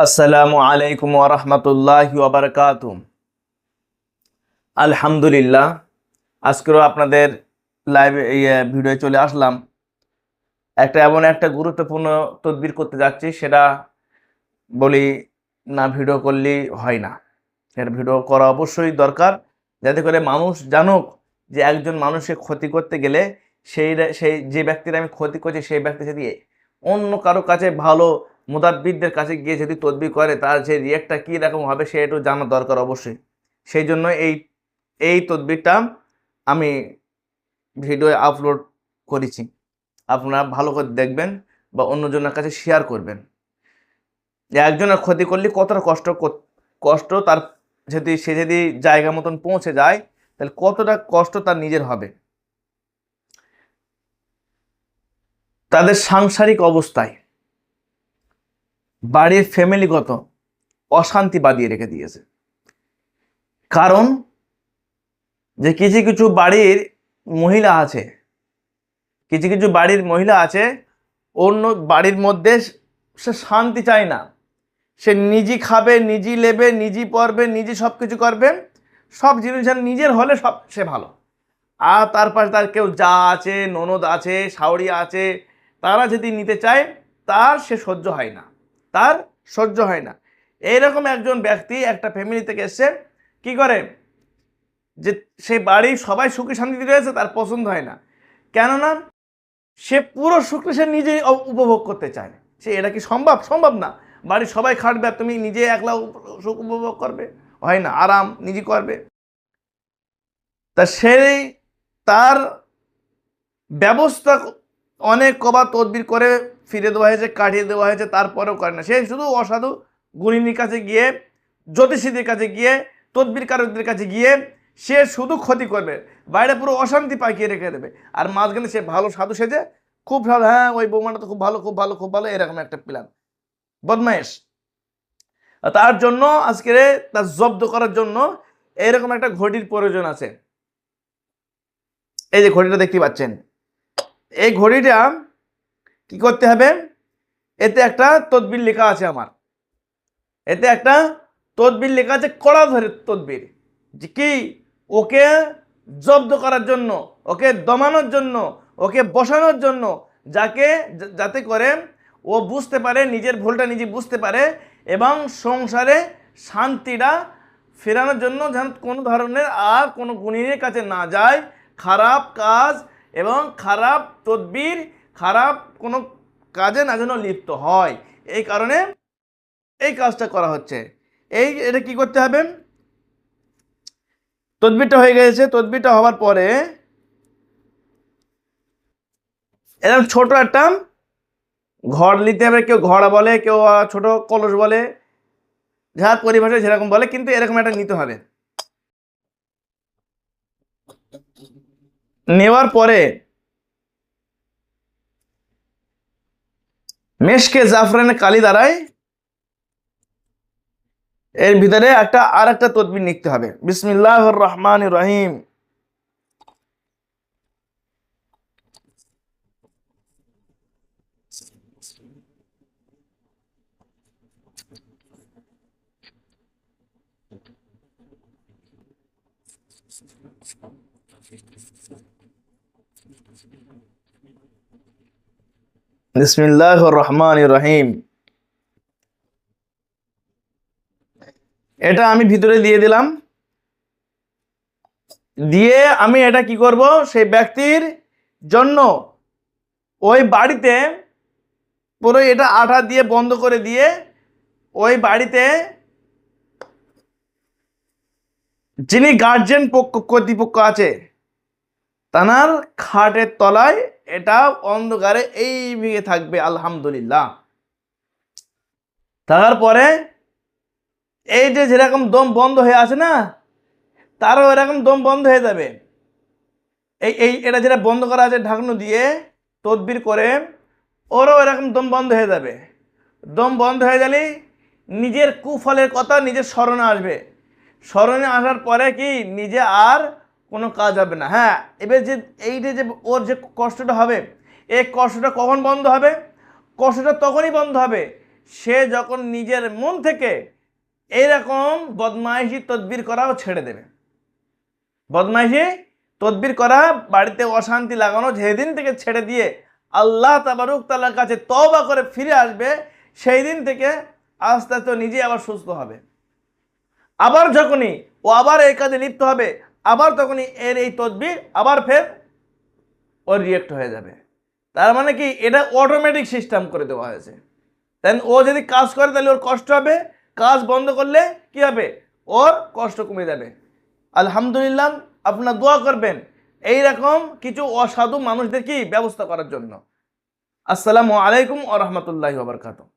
আসসালামু আলাইকুম ওয়া রাহমাতুল্লাহি ওয়া বারাকাতুহু। আলহামদুলিল্লাহ, আজকেও আপনাদের লাইভ ভিডিও চলে আসলাম। এমন একটা গুরুত্বপূর্ণ তদবির করতে যাচ্ছি, সেটা বলি না ভিডিও করলেই হয় না। সেটা ভিডিও করা অবশ্যই দরকার, যাতে করে মানুষ জানুক যে একজন মানুষকে ক্ষতি করতে গেলে সেই যে ব্যক্তির আমি ক্ষতি করছি সেই ব্যক্তি যদি অন্য কারো কাছে ভালো মুদাব্বিরদের কাছে গিয়ে যদি তদবির করে, তার যে রিয়েক্টটা কী রকম হবে সে একটু জানা দরকার অবশ্যই। সেই জন্য এই তদবিরটা আমি ভিডিও আপলোড করেছি, আপনারা ভালো করে দেখবেন বা অন্যজনের কাছে শেয়ার করবেন। যে একজনের ক্ষতি করলে কতটা কষ্ট তার, সে যদি জায়গা মতন পৌঁছে যায় তাহলে কতটা কষ্ট তার নিজের হবে। তাদের সাংসারিক অবস্থায় বাড়ির ফ্যামিলিগত অশান্তি বাঁধিয়ে রেখে দিয়েছে। কারণ যে কিছু কিছু বাড়ির মহিলা আছে, অন্য বাড়ির মধ্যে সে শান্তি চায় না। সে নিজেই খাবে, নিজেই নেবে, নিজেই পরবে, নিজে সব কিছু করবে, সব জিনিস নিজের হলে সব সে ভালো। আর তার পাশে তার কেউ যা আছে, ননদ আছে, শাওড়ি আছে, তারা যদি নিতে চায় তার সহ্য হয় না। এইরকম একজন ব্যক্তি একটা ফ্যামিলি থেকে এসে কি করে, যে সেই বাড়ি সবাই সুখী শান্তিতে রয়েছে, তার পছন্দ হয় না। কেননা সে পুরো সুখী সে নিজেই উপভোগ করতে চায়। এটা কি সম্ভব না। বাড়ির সবাই খাটবে আর তুমি নিজে একলা সুখ উপভোগ করবে, হয় না। আরাম নিজে করবে। তা তার ব্যবস্থা অনেক কবার তদবির করে ফিরে দেওয়া হয়েছে, কাটিয়ে দেওয়া হয়েছে, তারপরেও করে না। সে শুধু অসাধু গুণিনীর কাছে গিয়ে, জ্যোতিষীদের কাছে গিয়ে, তদবিরকারকদের কাছে গিয়ে সে শুধু ক্ষতি করবে, বাইরে পুরো অশান্তি পাকিয়ে রেখে দেবে। আর মাঝখানে সে ভালো সাধু সেজে খুব ভালো, হ্যাঁ ওই বৌমাটা তো খুব ভালো, এরকম একটা প্ল্যান, বদমাইশ। তার জন্য আজকে তার জব্দ করার জন্য এরকম একটা ঘটির প্রয়োজন আছে। এই যে ঘড়িটা দেখতে পাচ্ছেন, এই ঘড়িটা কি করতে হবে, এতে একটা তদবির লেখা আছে কড়া ধরে তদবির, যে কি ওকে জব্দ করার জন্য, ওকে দমানোর জন্য, ওকে বসানোর জন্য, যাতে করে ও বুঝতে পারে, নিজের ভুলটা নিজে বুঝতে পারে, এবং সংসারে শান্তিটা ফেরানোর জন্য যেন কোনো ধরনের আর কোনো গুণীর কাছে না যায়, খারাপ কাজ এবং খারাপ তদবির, খারাপ কোনো কাজে না যেন লিপ্ত হয়। এই কারণে এই কাজটা করা হচ্ছে। এটা কি করতে হবে, তদবিরটা হয়ে গেছে। তদবিরটা হওয়ার পরে এরকম ছোট একটা ঘর নিতে হবে। কেউ ঘড়া বলে, কেউ ছোট কলস বলে, যার পরিভাষায় যেরকম বলে, কিন্তু এরকম একটা নিতে হবে। নেওয়ার পরে মেশকে জাফরানে কালি দ্বারায় এর ভিতরে আর একটা তদবির লিখতে হবে। বিসমিল্লাহির রহমানির রহিম। বিসমিল্লাহির রহমানির রহিম। এটা আমি ভিতরে দিয়ে দিলাম। দিয়ে আমি এটা কি করব, সেই ব্যক্তির জন্য ওই বাড়িতে পুরো এটা আঠা দিয়ে বন্ধ করে দিয়ে, ওই বাড়িতে যিনি গার্জিয়ান কর্তৃপক্ষ আছে তানার খাটের তলায় এটা অন্ধকারে এই ভিগে থাকবে। আলহামদুলিল্লাহ। থাকার পরে এই যে যেরকম দম বন্ধ হয়ে আছে না, তারও এরকম দম বন্ধ হয়ে যাবে। এটা যেটা বন্ধ করা আছে ঢাকনো দিয়ে তদবির করে, ওরও এরকম দম বন্ধ হয়ে যাবে। দম বন্ধ হয়ে গেলে নিজের কুফলের কথা নিজের স্মরণে আসবে। স্মরণে আসার পরে কি নিজে আর কোনো কাজ হবে না। হ্যাঁ, এবার যে যে ওর যে কষ্টটা হবে, এই কষ্টটা কখন বন্ধ হবে? কষ্টটা তখনই বন্ধ হবে সে যখন নিজের মন থেকে এইরকম বদমাইশি তদবির করাও ছেড়ে দেবে। বদমাইশি তদবির করা, বাড়িতে অশান্তি লাগানো যেদিন থেকে ছেড়ে দিয়ে আল্লাহ তাবারক তাআলার কাছে তওবা করে ফিরে আসবে, সেই দিন থেকে আস্তে আস্তে নিজে আবার সুস্থ হবে। আবার যখনই ও আবার এই কাজে লিপ্ত হবে, আবার তখনই এর এই তদবির আবার ফের ওর রিয়েক্ট হয়ে যাবে। তার মানে কি, এটা অটোমেটিক সিস্টেম করে দেওয়া হয়েছে। দেন ও যদি কাজ করে তাহলে ওর কষ্ট হবে, কাজ বন্ধ করলে কি হবে, ওর কষ্ট কমে যাবে। আলহামদুলিল্লাহ, আপনারা দোয়া করবেন এইরকম কিছু অসাধু মানুষদের কি ব্যবস্থা করার জন্য। আসসালামু আলাইকুম ওয়া রাহমাতুল্লাহি ওয়া বারাকাতুহু।